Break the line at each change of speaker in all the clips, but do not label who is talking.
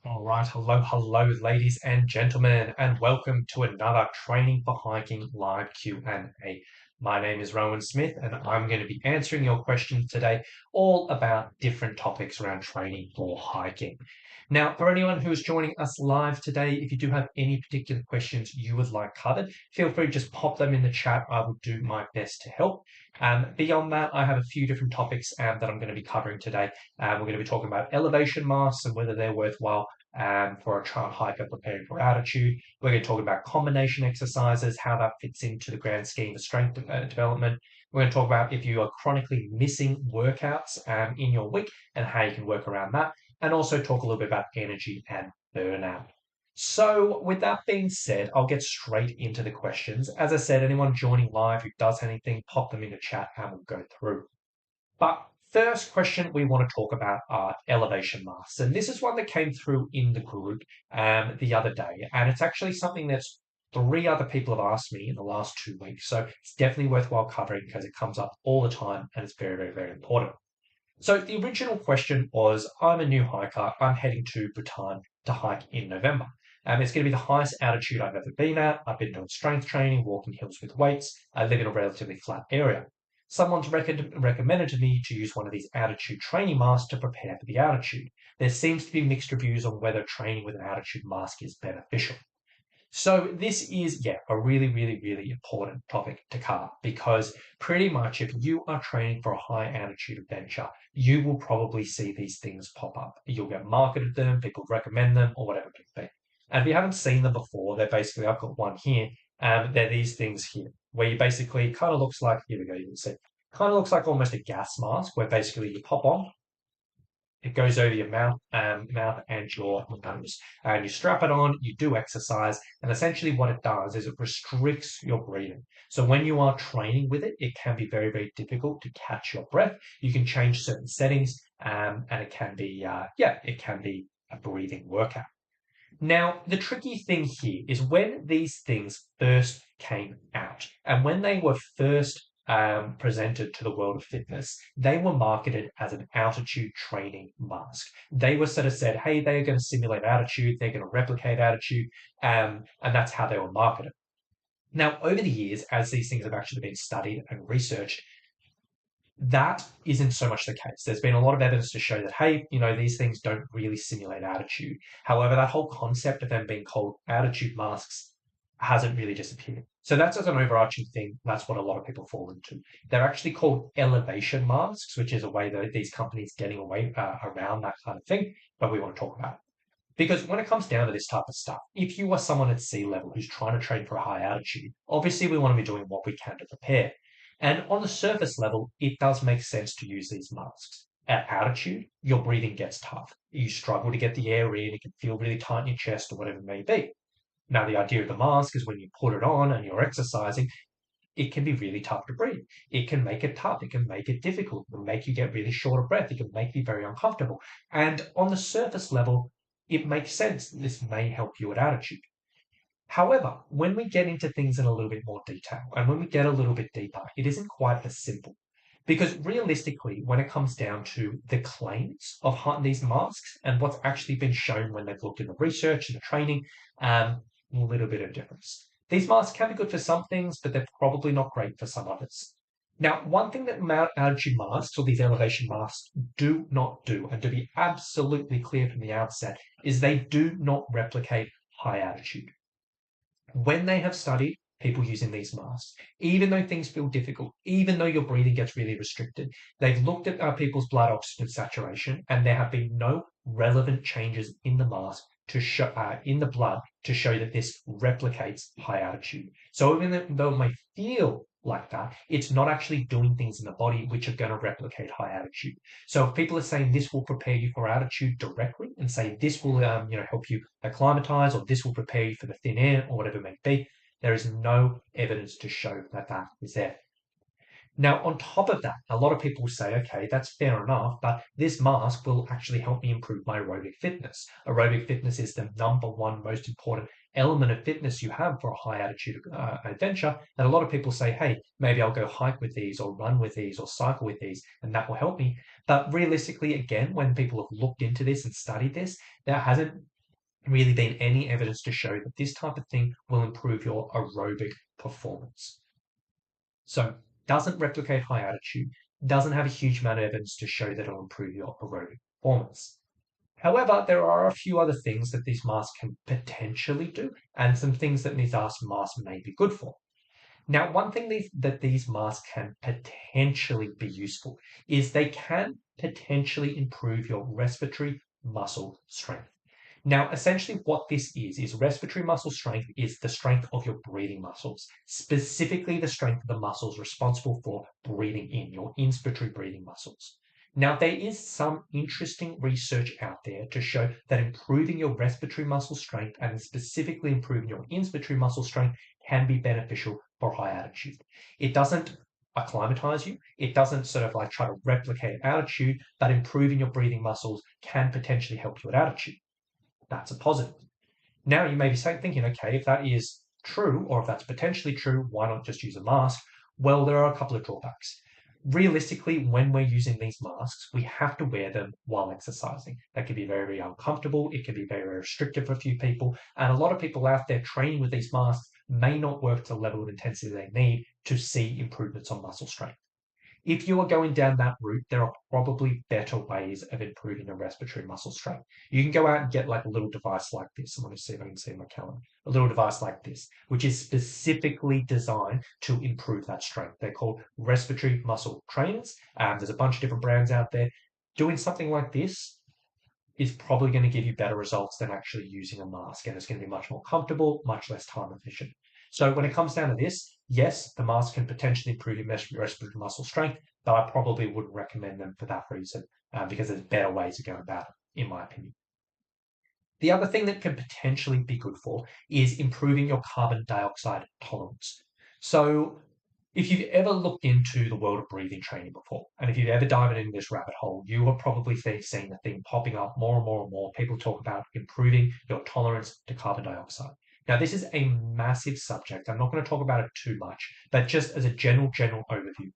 All right, hello, ladies and gentlemen, and welcome to another Training for Hiking live Q&A. My name is Rowan Smith, and I'm going to be answering your questions today, all about different topics around training for hiking. Now, for anyone who is joining us live today, if you do have any particular questions you would like covered, feel free to just pop them in the chat. I will do my best to help. Beyond that, I have a few different topics that I'm going to be covering today. We're going to be talking about elevation masks and whether they're worthwhile for a trail hiker preparing for altitude. We're going to talk about combination exercises, how that fits into the grand scheme of strength development. We're going to talk about if you are chronically missing workouts in your week and how you can work around that, and also talk a little bit about energy and burnout. So, with that being said, I'll get straight into the questions. As I said, anyone joining live who does anything, pop them in the chat and we'll go through. But first question we want to talk about are elevation masks. And this is one that came through in the group the other day. And it's actually something that's three other people have asked me in the last 2 weeks. So it's definitely worthwhile covering because it comes up all the time and it's very, very, very important. So the original question was, I'm a new hiker. I'm heading to Bhutan to hike in November. It's going to be the highest altitude I've ever been at. I've been doing strength training, walking hills with weights. I live in a relatively flat area. Someone's recommended to me to use one of these altitude training masks to prepare for the altitude. There seems to be mixed reviews on whether training with an altitude mask is beneficial. So this is, yeah, a really, really, really important topic to cover because pretty much if you are training for a high altitude adventure, you will probably see these things pop up. You'll get marketed them, people recommend them, or whatever it may be. And if you haven't seen them before, they're basically, I've got one here, they're these things here, where you basically kind of looks like, here we go, you can see, kind of looks like almost a gas mask, where basically you pop on, it goes over your mouth and your nose. And you strap it on, you do exercise, and essentially what it does is it restricts your breathing. So when you are training with it, it can be very, very difficult to catch your breath. You can change certain settings, and it can be, it can be a breathing workout. Now, the tricky thing here is when these things first came out and when they were first presented to the world of fitness, they were marketed as an altitude training mask. They were sort of said, hey, they're going to simulate altitude, they're going to replicate altitude, and that's how they were marketed. Now, over the years, as these things have actually been studied and researched, that isn't so much the case. There's been a lot of evidence to show that, hey, these things don't really simulate altitude. However, that whole concept of them being called altitude masks hasn't really disappeared. So that's as an overarching thing. That's what a lot of people fall into. They're actually called elevation masks, which is a way that these companies getting away around that kind of thing. But we want to talk about it. Because when it comes down to this type of stuff, if you are someone at sea level who's trying to train for a high altitude, obviously we want to be doing what we can to prepare. And on the surface level, it does make sense to use these masks. At altitude, your breathing gets tough. You struggle to get the air in, it can feel really tight in your chest or whatever it may be. Now, the idea of the mask is when you put it on and you're exercising, it can be really tough to breathe. It can make it tough. It can make it difficult. It can make you get really short of breath. It can make you very uncomfortable. And on the surface level, it makes sense. This may help you at altitude. However, when we get into things in a little bit more detail and when we get a little bit deeper, it isn't quite as simple. Because realistically, when it comes down to the claims of these masks and what's actually been shown when they've looked at the research and the training, a little bit of difference. These masks can be good for some things, but they're probably not great for some others. Now, one thing that altitude masks or these elevation masks do not do, and to be absolutely clear from the outset, is they do not replicate high altitude. When they have studied people using these masks, even though things feel difficult, even though your breathing gets really restricted, they've looked at people's blood oxygen saturation, and there have been no relevant changes in the mask to show in the blood to show that this replicates high altitude. So even though it may feel like that, it's not actually doing things in the body which are going to replicate high altitude. So if people are saying this will prepare you for altitude directly and say this will help you acclimatize or this will prepare you for the thin air or whatever it may be, there is no evidence to show that that is there. Now, on top of that, a lot of people say, okay, that's fair enough, but this mask will actually help me improve my aerobic fitness. Aerobic fitness is the number one most important element of fitness you have for a high altitude adventure. And a lot of people say, hey, maybe I'll go hike with these or run with these or cycle with these, and that will help me. But realistically, again, when people have looked into this and studied this, there hasn't really been any evidence to show that this type of thing will improve your aerobic performance. So doesn't replicate high altitude, doesn't have a huge amount of evidence to show that it'll improve your aerobic performance. However, there are a few other things that these masks can potentially do, and some things that these masks may be good for. Now, one thing that these masks can potentially be useful is they can potentially improve your respiratory muscle strength. Now, essentially what this is respiratory muscle strength is the strength of your breathing muscles, specifically the strength of the muscles responsible for breathing in, your inspiratory breathing muscles. Now, there is some interesting research out there to show that improving your respiratory muscle strength and specifically improving your inspiratory muscle strength can be beneficial for high altitude. It doesn't acclimatize you. It doesn't sort of like try to replicate altitude, but improving your breathing muscles can potentially help you at altitude. That's a positive. Now you may be thinking, okay, if that is true, or if that's potentially true, why not just use a mask? Well, there are a couple of drawbacks. Realistically, when we're using these masks, we have to wear them while exercising. That can be very, very uncomfortable. It can be very, very restrictive for a few people. And a lot of people out there training with these masks may not work to the level of intensity they need to see improvements on muscle strength. If you are going down that route, there are probably better ways of improving your respiratory muscle strength. You can go out and get like a little device like this. I'm going to see if I can see my calendar. A little device like this, which is specifically designed to improve that strength. They're called respiratory muscle trainers. There's a bunch of different brands out there. Doing something like this is probably going to give you better results than actually using a mask. And it's going to be much more comfortable, much less time efficient. So when it comes down to this, yes, the mask can potentially improve your respiratory muscle strength, but I probably wouldn't recommend them for that reason because there's better ways of going about it, in my opinion. The other thing that can potentially be good for is improving your carbon dioxide tolerance. So if you've ever looked into the world of breathing training before, and if you've ever dived into this rabbit hole, you have probably seen the thing popping up more and more and more. People talk about improving your tolerance to carbon dioxide. Now, this is a massive subject. I'm not going to talk about it too much, but just as a general overview,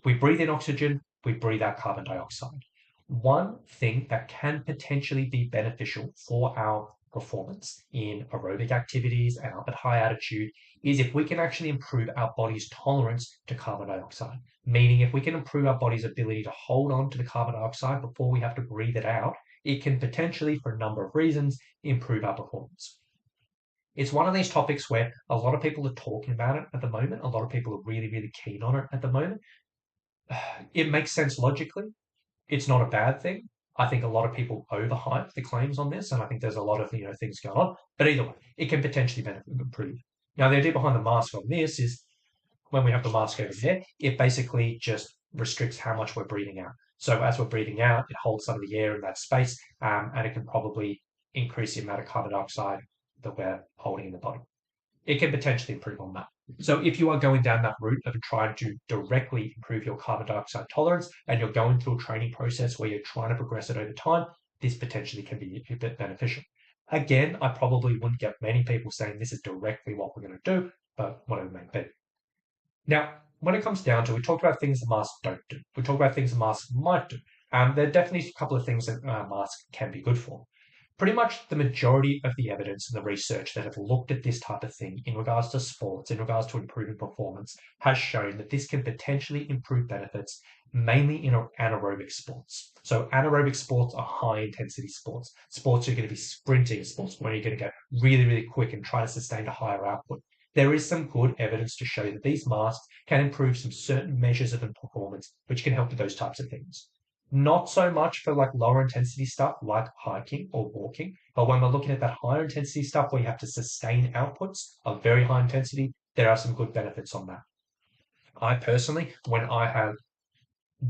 we breathe in oxygen, we breathe out carbon dioxide. One thing that can potentially be beneficial for our performance in aerobic activities and up at high altitude is if we can actually improve our body's tolerance to carbon dioxide. Meaning, if we can improve our body's ability to hold on to the carbon dioxide before we have to breathe it out, it can potentially, for a number of reasons, improve our performance. It's one of these topics where a lot of people are talking about it at the moment. A lot of people are really, really keen on it at the moment. It makes sense logically. It's not a bad thing. I think a lot of people overhype the claims on this, and I think there's a lot of things going on. But either way, it can potentially benefit and improve. Now, the idea behind the mask on this is when we have the mask over there, it basically just restricts how much we're breathing out. So as we're breathing out, it holds some of the air in that space, and it can probably increase the amount of carbon dioxide that we're holding in the body. It can potentially improve on that. So if you are going down that route of trying to directly improve your carbon dioxide tolerance and you're going through a training process where you're trying to progress it over time, this potentially can be a bit beneficial. Again, I probably wouldn't get many people saying this is directly what we're going to do, but whatever it may be. Now, when it comes down to it, we talked about things the masks don't do. We talked about things the masks might do. There are definitely a couple of things that masks can be good for. Pretty much the majority of the evidence and the research that have looked at this type of thing in regards to sports, in regards to improving performance, has shown that this can potentially improve benefits mainly in anaerobic sports. So anaerobic sports are high intensity sports. Sports are going to be sprinting sports where you're going to go really, really quick and try to sustain a higher output. There is some good evidence to show that these masks can improve some certain measures of performance, which can help with those types of things. Not so much for like lower intensity stuff like hiking or walking, but when we're looking at that higher intensity stuff where you have to sustain outputs of very high intensity, there are some good benefits on that. I personally, when I have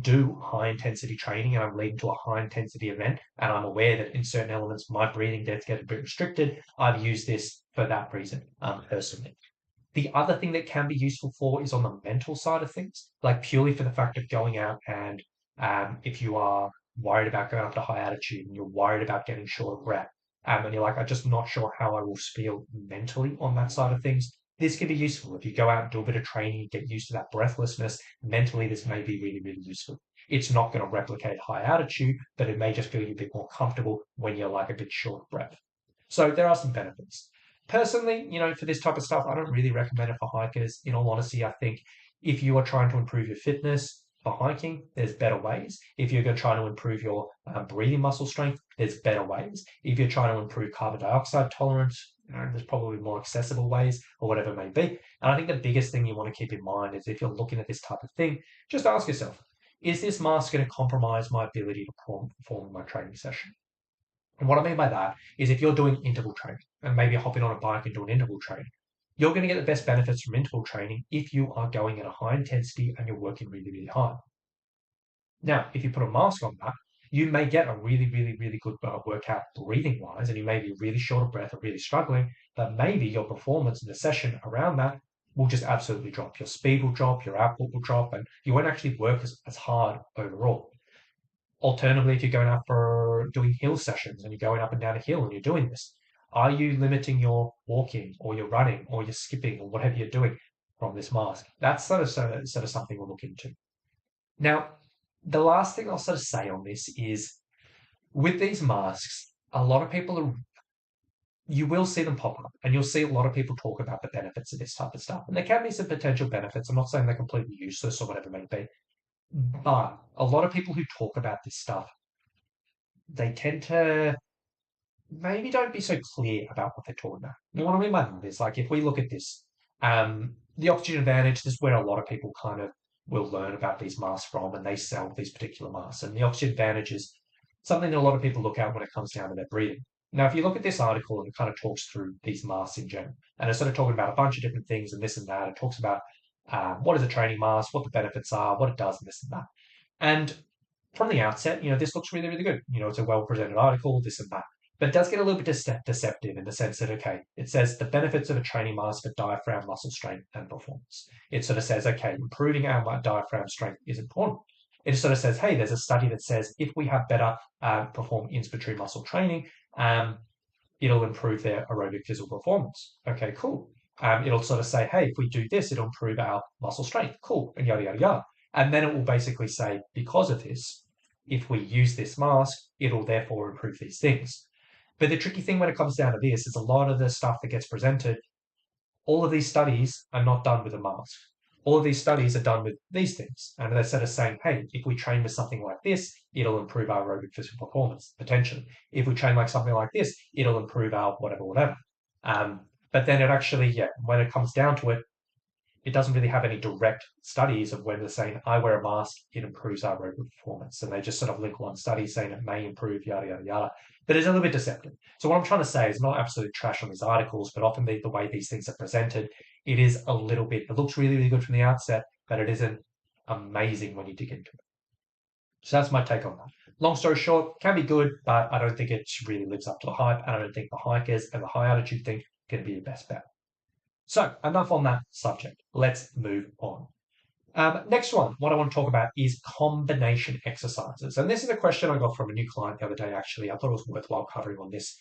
do high intensity training and I'm leading to a high intensity event and I'm aware that in certain elements my breathing gets a bit restricted, I've used this for that reason, personally. The other thing that can be useful for is on the mental side of things, like purely for the fact of going out and if you are worried about going up to high altitude and you're worried about getting short of breath, and you're like, I'm just not sure how I will feel mentally on that side of things. This can be useful. If you go out and do a bit of training, get used to that breathlessness, mentally, this may be really, really useful. It's not going to replicate high altitude, but it may just feel you a bit more comfortable when you're like a bit short of breath. So there are some benefits. Personally, for this type of stuff, I don't really recommend it for hikers. In all honesty, I think if you are trying to improve your fitness for hiking, there's better ways. If you're going to try to improve your breathing muscle strength, there's better ways. If you're trying to improve carbon dioxide tolerance, there's probably more accessible ways or whatever it may be. And I think the biggest thing you want to keep in mind is if you're looking at this type of thing, just ask yourself, is this mask going to compromise my ability to perform my training session? And what I mean by that is if you're doing interval training and maybe hopping on a bike and doing interval training, you're going to get the best benefits from interval training if you are going at a high intensity and you're working really, really hard. Now, if you put a mask on that, you may get a really, really, really good workout breathing wise, and you may be really short of breath or really struggling, but maybe your performance in the session around that will just absolutely drop. Your speed will drop, your output will drop, and you won't actually work as hard overall. Alternatively, if you're going out for doing hill sessions and you're going up and down a hill and you're doing this, are you limiting your walking or your running or your skipping or whatever you're doing from this mask? That's sort of something we'll look into. Now, the last thing I'll sort of say on this is with these masks, a lot of people are, you will see them pop up and you'll see a lot of people talk about the benefits of this type of stuff. And there can be some potential benefits. I'm not saying they're completely useless or whatever it may be, but a lot of people who talk about this stuff, they tend to maybe don't be so clear about what they're talking about. You know what I mean by that is like if we look at this, the oxygen advantage, this is where a lot of people kind of will learn about these masks from and they sell these particular masks. And the oxygen advantage is something that a lot of people look at when it comes down to their breathing. Now, if you look at this article and it kind of talks through these masks in general, and it's sort of talking about a bunch of different things and this and that, it talks about what is a training mask, what the benefits are, what it does, and this and that. And from the outset, this looks really, really good. It's a well presented article, this and that. But it does get a little bit deceptive in the sense that, okay, it says the benefits of a training mask for diaphragm muscle strength and performance. It sort of says, okay, improving our diaphragm strength is important. It sort of says, hey, there's a study that says if we have better perform inspiratory muscle training, it'll improve their aerobic physical performance. Okay, cool. It'll sort of say, hey, if we do this, it'll improve our muscle strength. Cool, and yada, yada, yada. And then it will basically say, because of this, if we use this mask, it'll therefore improve these things. But the tricky thing when it comes down to this is a lot of the stuff that gets presented, all of these studies are not done with a mask. All of these studies are done with these things. And they're sort of saying, hey, if we train with something like this, it'll improve our aerobic physical performance, potentially. If we train like something like this, it'll improve our whatever, whatever. But then it actually, when it comes down to it, it doesn't really have any direct studies of when they're saying, I wear a mask, it improves our aerobic performance. And they just sort of link one study saying it may improve, yada, yada, yada. But it's a little bit deceptive. So what I'm trying to say is not absolute trash on these articles, but often the way these things are presented, it is a little bit, it looks really, really good from the outset, but it isn't amazing when you dig into it. So that's my take on that. Long story short, can be good, but I don't think it really lives up to the hype. And I don't think the hikers and the high altitude thing can be your best bet. So enough on that subject. Let's move on. Next one, what I want to talk about is combination exercises. And this is a question I got from a new client the other day, actually. I thought it was worthwhile covering on this.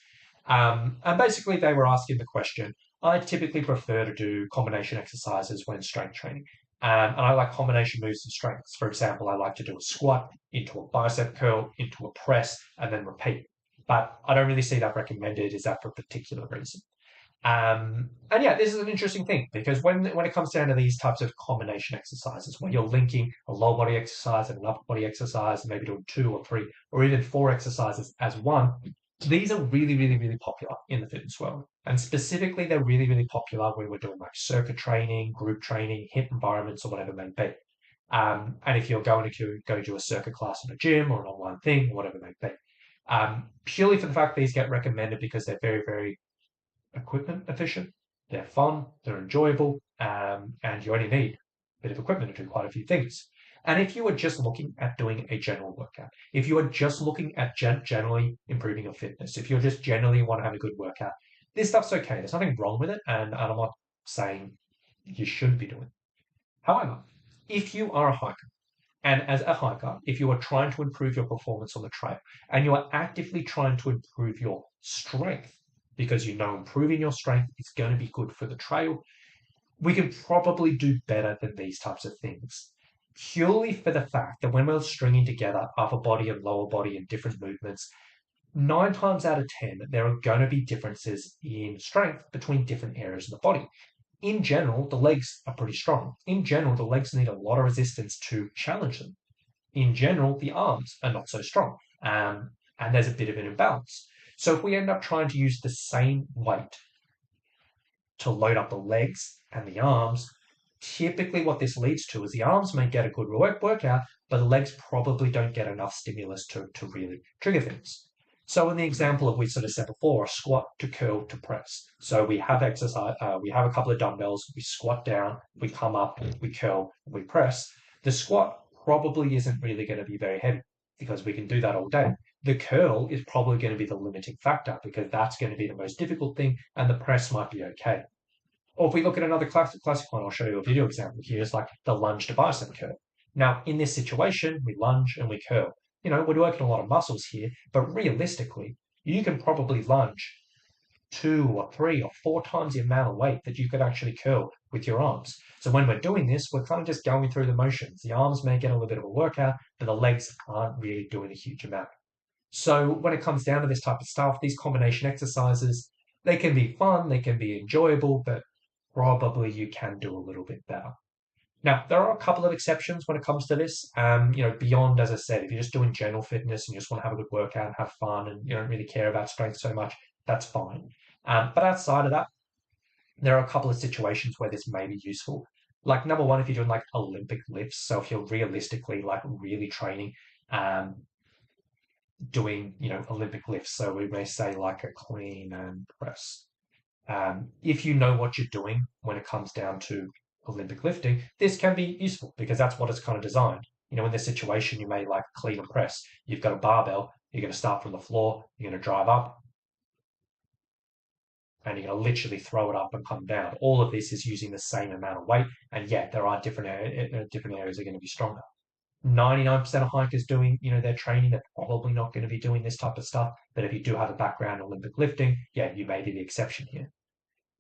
And basically, they were asking the question, I typically prefer to do combination exercises when strength training. And I like combination moves and strengths. For example, I like to do a squat into a bicep curl, into a press, and then repeat. But I don't really see that recommended. Is that for a particular reason? And yeah, this is an interesting thing because when it comes down to these types of combination exercises, when you're linking a lower body exercise and an upper body exercise, and maybe doing 2 or 3 or even 4 exercises as one, these are really, really, really popular in the fitness world. And specifically, they're really, really popular when we're doing like circuit training, group training, HIIT environments, or whatever it may be. And if you're going to go to a circuit class in a gym or an online thing, or whatever it may be, purely for the fact these get recommended because they're very, very equipment efficient, they're fun, they're enjoyable, and you only need a bit of equipment to do quite a few things. And if you are just looking at doing a general workout, if you are just looking at generally improving your fitness, if you're just generally want to have a good workout, this stuff's okay. There's nothing wrong with it, and I'm not saying you shouldn't be doing it. However, if you are a hiker, and as a hiker, if you are trying to improve your performance on the trail and you are actively trying to improve your strength, because you know improving your strength is going to be good for the trail, we can probably do better than these types of things. Purely for the fact that when we're stringing together upper body and lower body and different movements, Nine times out of 10, there are going to be differences in strength between different areas of the body. In general, the legs are pretty strong. In general, the legs need a lot of resistance to challenge them. In general, the arms are not so strong, and there's a bit of an imbalance. So if we end up trying to use the same weight to load up the legs and the arms, typically what this leads to is the arms may get a good workout, but the legs probably don't get enough stimulus to really trigger things. So in the example of we sort of said before, a squat to curl to press. So we have exercise, we have a couple of dumbbells, we squat down, we come up, we curl, we press. The squat probably isn't really going to be very heavy because we can do that all day. The curl is probably going to be the limiting factor because that's going to be the most difficult thing, and the press might be okay. Or if we look at another classic one, I'll show you a video example here, is like the lunge to bicep curl. Now, in this situation, we lunge and we curl. We're working a lot of muscles here, but realistically, you can probably lunge 2 or 3 or 4 times the amount of weight that you could actually curl with your arms. So when we're doing this, we're kind of just going through the motions. The arms may get a little bit of a workout, but the legs aren't really doing a huge amount. So when it comes down to this type of stuff, these combination exercises, they can be fun, they can be enjoyable, but probably you can do a little bit better. Now, there are a couple of exceptions when it comes to this. Beyond, as I said, if you're just doing general fitness and you just want to have a good workout and have fun and you don't really care about strength so much, that's fine. But outside of that, there are a couple of situations where this may be useful. Like number one, if you're doing like Olympic lifts, so if you're realistically like really training, um, doing Olympic lifts, so we may say like a clean and press. If you know what you're doing when it comes down to Olympic lifting, this can be useful because that's what it's kind of designed. In this situation, you may like clean and press. You've got a barbell. You're going to start from the floor. You're going to drive up, and you're going to literally throw it up and come down. All of this is using the same amount of weight, and yet there are different areas that are going to be stronger. 99% of hikers doing, their training, they're probably not going to be doing this type of stuff. But if you do have a background in Olympic lifting, yeah, you may be the exception here.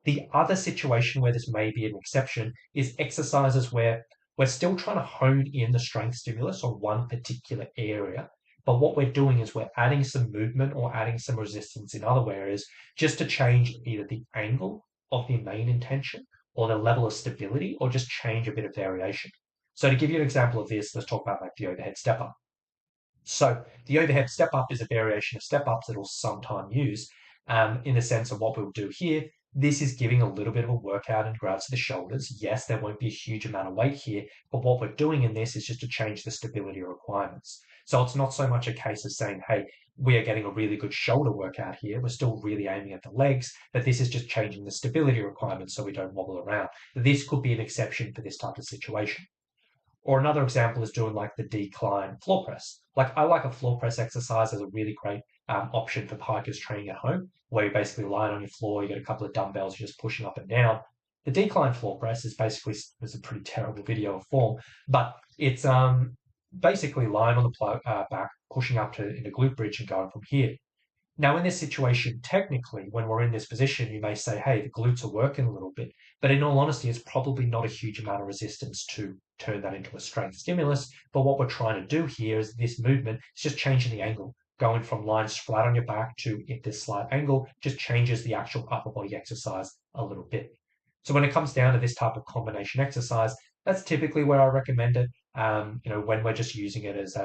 The other situation where this may be an exception is exercises where we're still trying to hone in the strength stimulus on one particular area. But what we're doing is we're adding some movement or adding some resistance in other areas just to change either the angle of the main intention or the level of stability or just change a bit of variation. So to give you an example of this, let's talk about like the overhead step up. So the overhead step up is a variation of step ups that we'll sometimes use in the sense of what we'll do here. This is giving a little bit of a workout in regards to the shoulders. Yes, there won't be a huge amount of weight here, but what we're doing in this is just to change the stability requirements. So it's not so much a case of saying, hey, we are getting a really good shoulder workout here. We're still really aiming at the legs, but this is just changing the stability requirements so we don't wobble around. This could be an exception for this type of situation. Or another example is doing like the decline floor press. Like I like a floor press exercise as a really great option for hikers training at home, where you're basically lying on your floor, you get a couple of dumbbells, you're just pushing up and down. The decline floor press is basically a pretty terrible video of form, but it's basically lying on the back, pushing up to in a glute bridge and going from here. Now, in this situation, technically, when we're in this position, you may say, hey, the glutes are working a little bit. But in all honesty, it's probably not a huge amount of resistance to turn that into a strength stimulus. But what we're trying to do here is this movement is just changing the angle, going from lines flat on your back to at this slight angle, just changes the actual upper body exercise a little bit. So when it comes down to this type of combination exercise, that's typically where I recommend it. When we're just using it as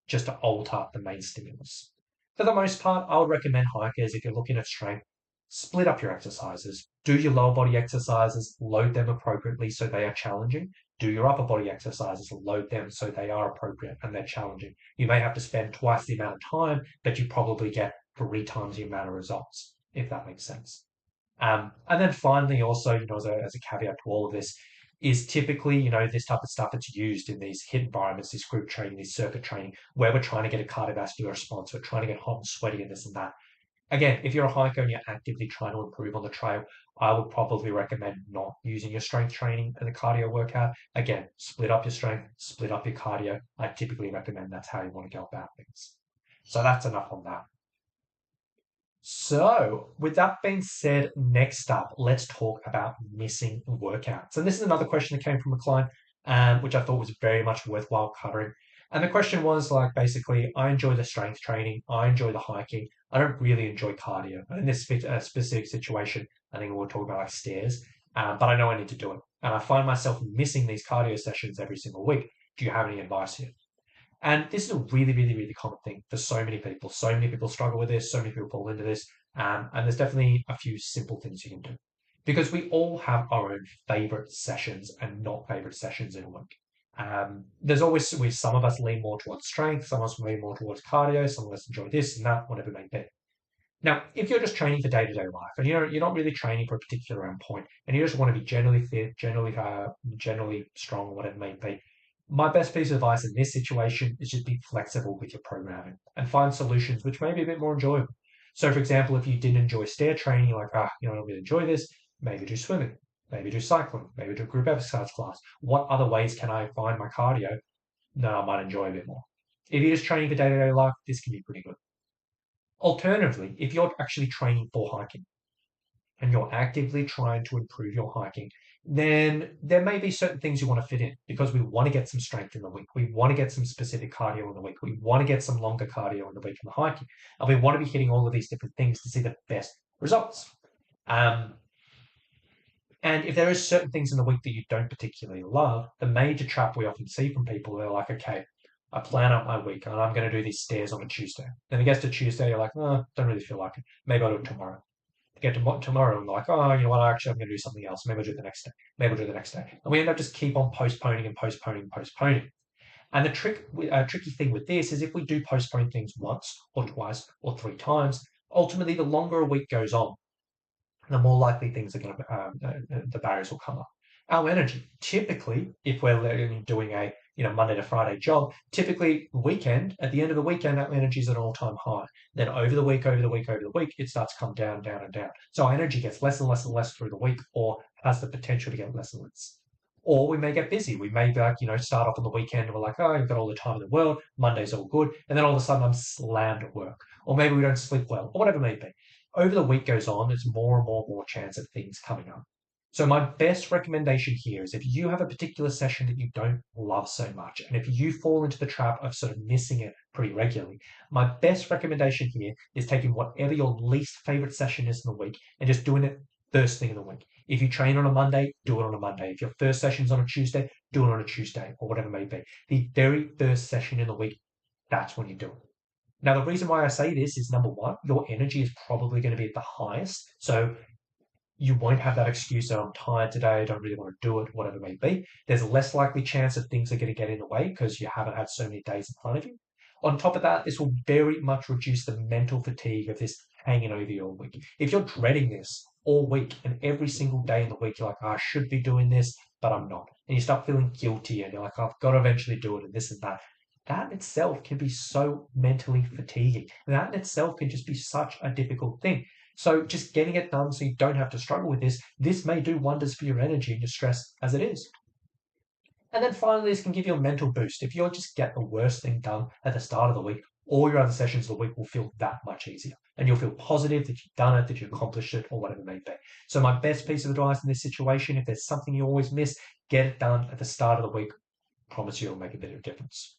just to alter the main stimulus. For the most part, I would recommend hikers, if you're looking at strength, split up your exercises. Do your lower body exercises, load them appropriately so they are challenging. Do your upper body exercises, load them so they are appropriate and they're challenging. You may have to spend twice the amount of time, but you probably get 3 times the amount of results, if that makes sense. And then finally, also, as a caveat to all of this, is typically, this type of stuff that's used in these HIIT environments, this group training, this circuit training, where we're trying to get a cardiovascular response, we're trying to get hot and sweaty and this and that. Again, if you're a hiker and you're actively trying to improve on the trail, I would probably recommend not using your strength training and the cardio workout. Again, split up your strength, split up your cardio. I typically recommend that's how you want to go about things. So that's enough on that. So, with that being said, next up, let's talk about missing workouts. And this is another question that came from a client, which I thought was very much worthwhile covering. And the question was like, basically, I enjoy the strength training. I enjoy the hiking. I don't really enjoy cardio. And in this specific situation, I think we'll talk about like stairs, but I know I need to do it. And I find myself missing these cardio sessions every single week. Do you have any advice here? And this is a really, really, really common thing for so many people. So many people struggle with this. So many people fall into this. And there's definitely a few simple things you can do because we all have our own favorite sessions and not favorite sessions in a week. There's always some of us lean more towards strength, some of us lean more towards cardio, some of us enjoy this and that, whatever it may be. Now, if you're just training for day-to-day life and you're not really training for a particular endpoint and you just want to be generally fit, generally strong, whatever it may be, my best piece of advice in this situation is just be flexible with your programming and find solutions which may be a bit more enjoyable. So, for example, if you didn't enjoy stair training, like, I don't really enjoy this, maybe do swimming, maybe do cycling, maybe do a group exercise class. What other ways can I find my cardio that I might enjoy a bit more? If you're just training for day-to-day life, this can be pretty good. Alternatively, if you're actually training for hiking and you're actively trying to improve your hiking, then there may be certain things you want to fit in because we want to get some strength in the week. We want to get some specific cardio in the week. We want to get some longer cardio in the week from the hiking. And we want to be hitting all of these different things to see the best results. Um, and if there is certain things in the week that you don't particularly love, the major trap we often see from people, they're like, okay, I plan out my week and I'm going to do these stairs on a Tuesday. Then it gets to Tuesday, you're like, oh, don't really feel like it. Maybe I'll do it tomorrow. Get to tomorrow and like, oh, you know what? Actually, I'm going to do something else. Maybe I'll do it the next day. Maybe I'll do it the next day. And we end up just keep on postponing and postponing and postponing. And the tricky thing with this is if we do postpone things once or twice or three times, ultimately the longer a week goes on, the more likely things are going to, the barriers will come up. Our energy, typically, if we're doing a Monday to Friday job, typically weekend, at the end of the weekend, our energy is at an all-time high. Then over the week, it starts to come down, down, and down. So our energy gets less and less and less through the week, or has the potential to get less and less. Or we may get busy. We may be like, start off on the weekend and we're like, oh, you've got all the time in the world. Monday's all good. And then all of a sudden I'm slammed at work. Or maybe we don't sleep well, or whatever it may be. Over the week goes on, there's more and more and more chance of things coming up. So my best recommendation here is if you have a particular session that you don't love so much, and if you fall into the trap of sort of missing it pretty regularly, my best recommendation here is taking whatever your least favorite session is in the week and just doing it first thing in the week. If you train on a Monday, do it on a Monday. If your first session's on a Tuesday, do it on a Tuesday or whatever it may be. The very first session in the week, that's when you do it. Now, the reason why I say this is number one, your energy is probably going to be at the highest. So you won't have that excuse that I'm tired today, I don't really want to do it, whatever it may be. There's a less likely chance that things are going to get in the way because you haven't had so many days in front of you. On top of that, this will very much reduce the mental fatigue of this hanging over you all week. If you're dreading this all week and every single day in the week, you're like, oh, I should be doing this, but I'm not. And you start feeling guilty and you're like, I've got to eventually do it and this and that. That in itself can be so mentally fatiguing. And that in itself can just be such a difficult thing. So just getting it done so you don't have to struggle with this may do wonders for your energy and your stress as it is. And then finally, this can give you a mental boost. If you just get the worst thing done at the start of the week, all your other sessions of the week will feel that much easier. And you'll feel positive that you've done it, that you accomplished it, or whatever it may be. So my best piece of advice in this situation, if there's something you always miss, get it done at the start of the week. I promise you it'll make a bit of a difference.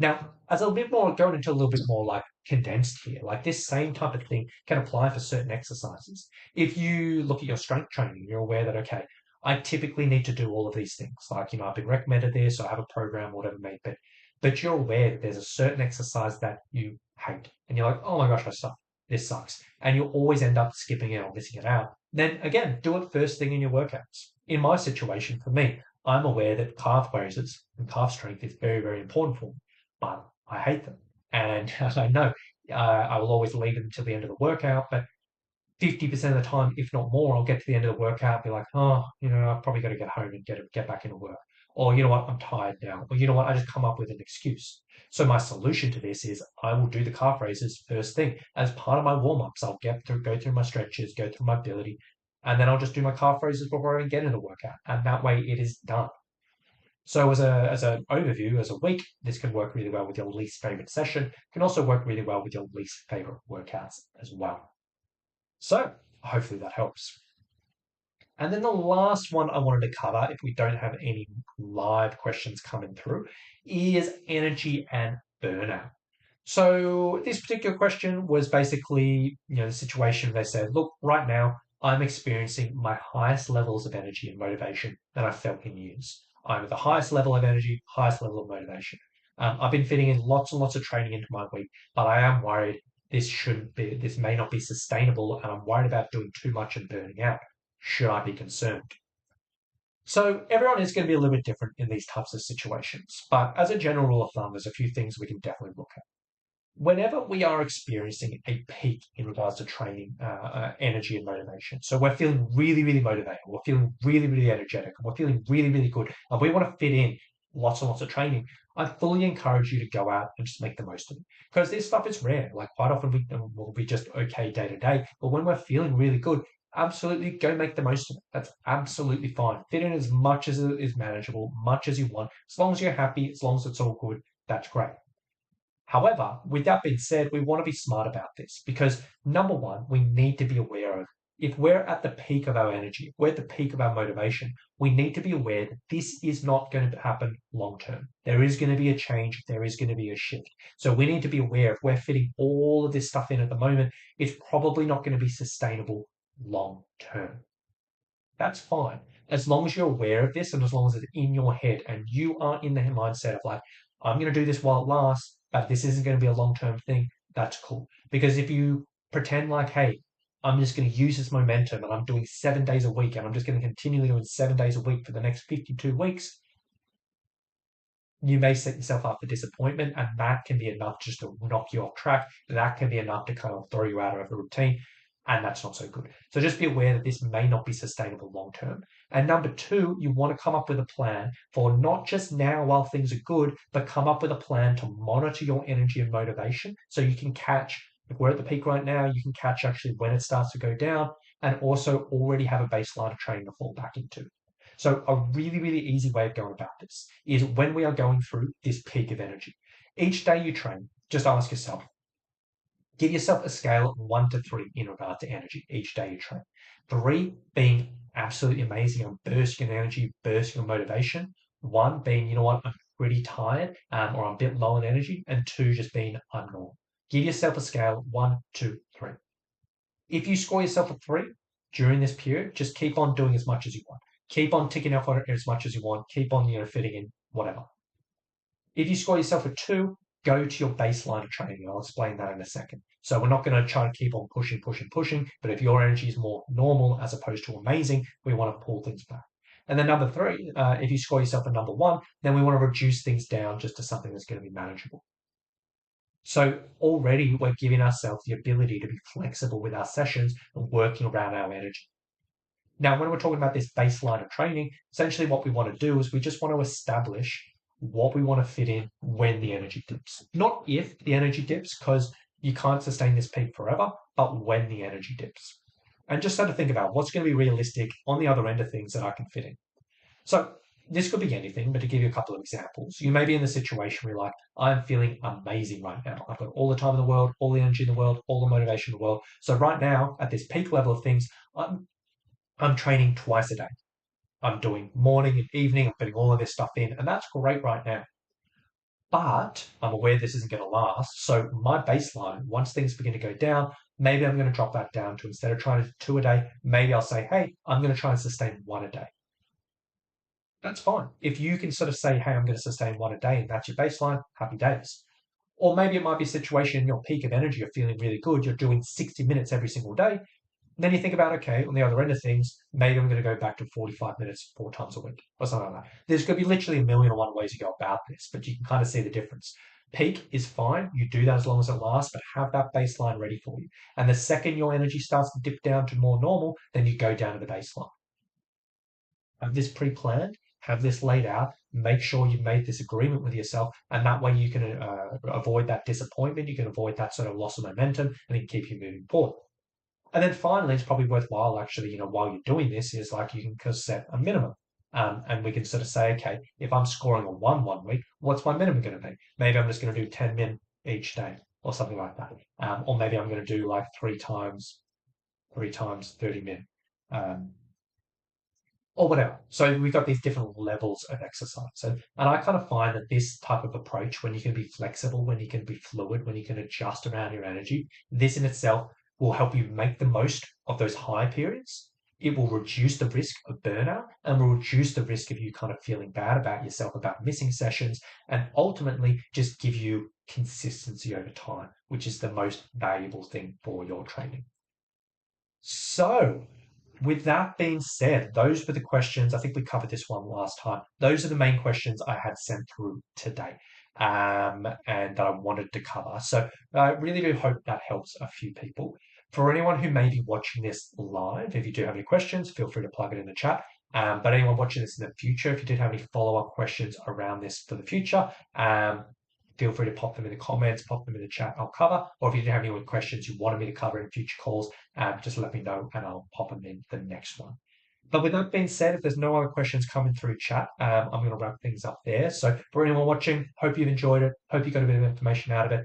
Now, as a bit more, going into a little bit more like condensed here, like this same type of thing can apply for certain exercises. If you look at your strength training, you're aware that, okay, I typically need to do all of these things. Like, I've been recommended this, or I have a program, whatever it may be. But you're aware that there's a certain exercise that you hate. And you're like, oh my gosh, I suck. This sucks. And you'll always end up skipping it or missing it out. Then again, do it first thing in your workouts. In my situation, for me, I'm aware that calf raises and calf strength is very, very important for me, but I hate them. And I know I will always leave them until the end of the workout, but 50% of the time, if not more, I'll get to the end of the workout, be like, oh, I've probably got to get home and get back into work. Or, you know what, I'm tired now. Or, you know what, I just come up with an excuse. So my solution to this is I will do the calf raises first thing. As part of my warm-ups, I'll go through my stretches, go through my ability, and then I'll just do my calf raises before I even get into the workout. And that way it is done. So as an overview, as a week, this can work really well with your least favorite session. It can also work really well with your least favorite workouts as well. So hopefully that helps. And then the last one I wanted to cover, if we don't have any live questions coming through, is energy and burnout. So this particular question was basically, the situation. They said, look, right now I'm experiencing my highest levels of energy and motivation that I've felt in years. I'm at the highest level of energy, highest level of motivation. I've been fitting in lots and lots of training into my week, but I am worried this may not be sustainable, and I'm worried about doing too much and burning out. Should I be concerned? So everyone is going to be a little bit different in these types of situations, but as a general rule of thumb, there's a few things we can definitely look at. Whenever we are experiencing a peak in regards to training, energy and motivation, so we're feeling really, really motivated, we're feeling really, really energetic, and we're feeling really, really good, and we want to fit in lots and lots of training, I fully encourage you to go out and just make the most of it. Because this stuff is rare. Like quite often we will be just okay day to day, but when we're feeling really good, absolutely go make the most of it. That's absolutely fine. Fit in as much as it is manageable, much as you want, as long as you're happy, as long as it's all good. That's great. However, with that being said, we want to be smart about this because number one, we need to be aware of if we're at the peak of our energy, if we're at the peak of our motivation, we need to be aware that this is not going to happen long term. There is going to be a change, there is going to be a shift. So we need to be aware if we're fitting all of this stuff in at the moment, it's probably not going to be sustainable long term. That's fine. As long as you're aware of this and as long as it's in your head and you aren't in the mindset of like, I'm going to do this while it lasts, but this isn't going to be a long term thing, that's cool. Because if you pretend like, hey, I'm just going to use this momentum and I'm doing 7 days a week and I'm just going to continually doing 7 days a week for the next 52 weeks, you may set yourself up for disappointment, and that can be enough just to knock you off track. That can be enough to kind of throw you out of a routine, and that's not so good. So just be aware that this may not be sustainable long term. And number two, you want to come up with a plan for not just now while things are good, but come up with a plan to monitor your energy and motivation so you can catch. If we're at the peak right now, you can catch actually when it starts to go down, and also already have a baseline of training to fall back into. So a really, really easy way of going about this is when we are going through this peak of energy. Each day you train, just ask yourself, give yourself a scale of 1 to 3 in regard to energy each day you train. 3 being absolutely amazing and bursting in energy, bursting in motivation. 1 being, you know what, I'm pretty tired or I'm a bit low in energy. And 2 just being, I'm normal. Give yourself a scale 1, 2, 3. If you score yourself a 3 during this period, just keep on doing as much as you want. Keep on ticking off on it as much as you want. Keep on, fitting in whatever. If you score yourself a 2, go to your baseline of training. I'll explain that in a second. So we're not going to try to keep on pushing, pushing, pushing. But if your energy is more normal as opposed to amazing, we want to pull things back. And then number 3, if you score yourself a number 1, then we want to reduce things down just to something that's going to be manageable. So already we're giving ourselves the ability to be flexible with our sessions and working around our energy. Now, when we're talking about this baseline of training, essentially what we want to do is we just want to establish what we want to fit in when the energy dips. Not if the energy dips, because you can't sustain this peak forever, but when the energy dips. And just start to think about what's going to be realistic on the other end of things that I can fit in. So this could be anything, but to give you a couple of examples, you may be in the situation where you're like, I'm feeling amazing right now. I've got all the time in the world, all the energy in the world, all the motivation in the world. So right now, at this peak level of things, I'm training twice a day. I'm doing morning and evening. I'm putting all of this stuff in, and that's great right now. But I'm aware this isn't going to last. So my baseline, once things begin to go down, maybe I'm going to drop that down to instead of trying to do 2 a day, maybe I'll say, hey, I'm going to try and sustain 1 a day. That's fine. If you can sort of say, hey, I'm going to sustain 1 a day, and that's your baseline, happy days. Or maybe it might be a situation in your peak of energy, you're feeling really good, you're doing 60 minutes every single day. Then you think about, okay, on the other end of things, maybe I'm going to go back to 45 minutes 4 times a week or something like that. There's going to be literally a million and one ways to go about this, but you can kind of see the difference. Peak is fine. You do that as long as it lasts, but have that baseline ready for you. And the second your energy starts to dip down to more normal, then you go down to the baseline. Have this pre-planned, have this laid out, make sure you've made this agreement with yourself, and that way you can avoid that disappointment, you can avoid that sort of loss of momentum, and it can keep you moving forward. And then finally, it's probably worthwhile actually, while you're doing this, is like you can set a minimum. And we can sort of say, okay, if I'm scoring a 1 week, what's my minimum going to be? Maybe I'm just going to do 10 min each day or something like that. Or maybe I'm going to do like three times 30 min. Um, or whatever. So we've got these different levels of exercise. And I kind of find that this type of approach, when you can be flexible, when you can be fluid, when you can adjust around your energy, this in itself will help you make the most of those high periods. It will reduce the risk of burnout and will reduce the risk of you kind of feeling bad about yourself, about missing sessions, and ultimately just give you consistency over time, which is the most valuable thing for your training. So, with that being said, those were the questions. I think we covered this one last time. Those are the main questions I had sent through today, and that I wanted to cover. So I really do hope that helps a few people. For anyone who may be watching this live, if you do have any questions, feel free to plug it in the chat. But anyone watching this in the future, if you did have any follow-up questions around this for the future, feel free to pop them in the comments, pop them in the chat. I'll cover. Or if you did have any questions you wanted me to cover in future calls, just let me know and I'll pop them in the next one. But with that being said, if there's no other questions coming through chat, I'm going to wrap things up there. So for anyone watching, hope you've enjoyed it. Hope you got a bit of information out of it.